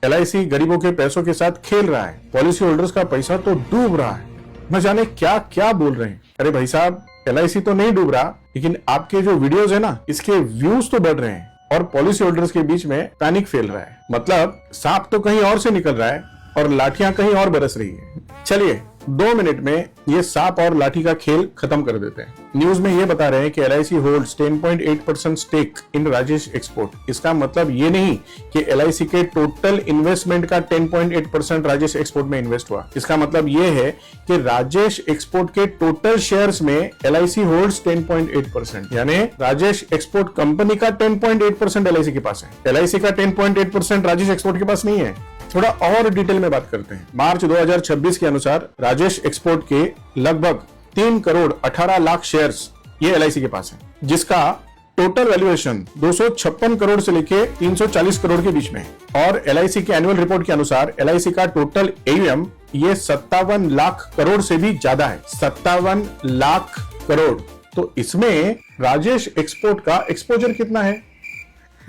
LIC गरीबों के पैसों के साथ खेल रहा है, पॉलिसी होल्डर्स का पैसा तो डूब रहा है। न जाने क्या क्या बोल रहे हैं। अरे भाई साहब, LIC तो नहीं डूब रहा, लेकिन आपके जो वीडियोस है ना, इसके व्यूज तो बढ़ रहे हैं और पॉलिसी होल्डर्स के बीच में पैनिक फैल रहा है। मतलब सांप तो कहीं और से निकल रहा है और लाठियां कहीं और बरस रही है। चलिए 2 मिनट में ये सांप और लाठी का खेल खत्म कर देते हैं। न्यूज में ये बता रहे हैं कि LIC holds 10.8% stake in Rajesh export. इसका मतलब ये नहीं कि LIC के टोटल इन्वेस्टमेंट का 10.8% राजेश एक्सपोर्ट में इन्वेस्ट हुआ। इसका मतलब ये है कि राजेश एक्सपोर्ट के टोटल शेयर्स में LIC होल्ड्स 10.8%, यानी राजेश एक्सपोर्ट कंपनी का 10.8% LIC के पास है। LIC का 10.8% राजेश एक्सपोर्ट के पास नहीं है। थोड़ा और डिटेल में बात करते हैं। मार्च 2026 के अनुसार राजेश एक्सपोर्ट के लगभग 3 करोड़ 18 लाख शेयर्स ये LIC के पास है, जिसका टोटल वैल्यूएशन 256 करोड़ से लेके 340 करोड़ के बीच में है। और LIC के एनुअल रिपोर्ट के अनुसार LIC का टोटल AUM ये 57 लाख करोड़ से भी ज्यादा है। 57 लाख करोड़। तो इसमें राजेश एक्सपोर्ट का एक्सपोजर कितना है?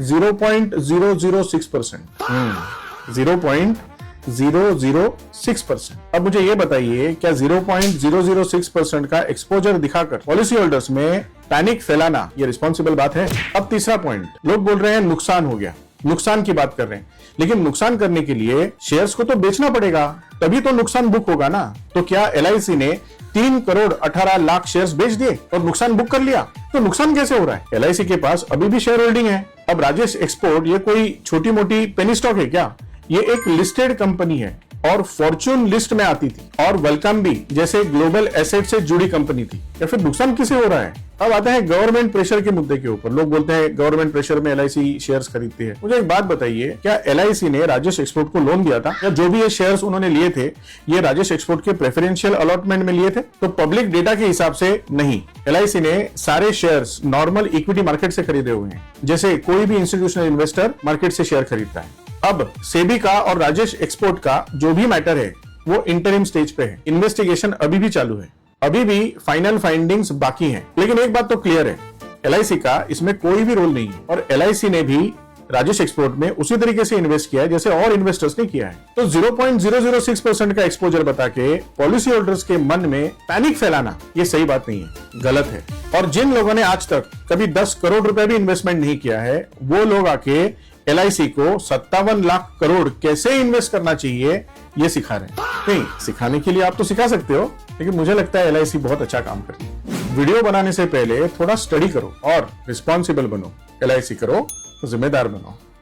0.006%। 0.006%। अब मुझे ये बताइए, क्या 0.006% का एक्सपोजर दिखाकर पॉलिसी होल्डर्स में पैनिक फैलाना ये रिस्पॉन्सिबल बात है? अब तीसरा पॉइंट, लोग बोल रहे हैं नुकसान हो गया, नुकसान की बात कर रहे हैं, लेकिन नुकसान करने के लिए शेयर्स को तो बेचना पड़ेगा, तभी तो नुकसान बुक होगा ना। तो क्या LIC ने 3 करोड़ 18 लाख शेयर्स बेच दिए और नुकसान बुक कर लिया? तो नुकसान कैसे हो रहा है? LIC के पास अभी भी शेयर होल्डिंग है। अब राजेश एक्सपोर्ट ये कोई छोटी मोटी पेनी स्टॉक है क्या? ये एक लिस्टेड कंपनी है और फॉर्च्यून लिस्ट में आती थी और वेलकम भी जैसे ग्लोबल एसेट से जुड़ी कंपनी थी। या फिर नुकसान किसे हो रहा है? अब आता है गवर्नमेंट प्रेशर के मुद्दे के ऊपर। लोग बोलते हैं गवर्नमेंट प्रेशर में LIC शेयर्स खरीदती है। मुझे एक बात बताइए, क्या LIC ने राजेश एक्सपोर्ट को लोन दिया था, या जो भी ये शेयर्स उन्होंने लिए थे ये राजेश एक्सपोर्ट के प्रेफरेंशियल अलॉटमेंट में लिए थे? तो पब्लिक डेटा के हिसाब से नहीं। LIC ने सारे शेयर्स नॉर्मल इक्विटी मार्केट से खरीदे हुए हैं, जैसे कोई भी इंस्टीट्यूशनल इन्वेस्टर मार्केट से शेयर खरीदता है। अब सेबी का और राजेश एक्सपोर्ट का जो भी मैटर है वो इंटरिम स्टेज पे है। इन्वेस्टिगेशन अभी भी चालू है, अभी भी फाइनल फाइंडिंग्स बाकी हैं। लेकिन एक बात तो क्लियर है, LIC का इसमें कोई भी रोल नहीं है और LIC ने भी राजेश एक्सपोर्ट में उसी तरीके से इन्वेस्ट किया है जैसे और इन्वेस्टर्स ने किया है। तो 0.006% का एक्सपोजर बता के पॉलिसी होल्डर्स के मन में पैनिक फैलाना ये सही बात नहीं है, गलत है। और जिन लोगों ने आज तक कभी 10 करोड़ रुपए भी इन्वेस्टमेंट नहीं किया है, वो लोग आके LIC को 57 लाख करोड़ कैसे इन्वेस्ट करना चाहिए ये सिखा रहे हैं। नहीं, सिखाने के लिए आप तो सिखा सकते हो, लेकिन मुझे लगता है LIC बहुत अच्छा काम करती है। वीडियो बनाने से पहले थोड़ा स्टडी करो और रिस्पॉन्सिबल बनो। LIC करो, जिम्मेदार बनो।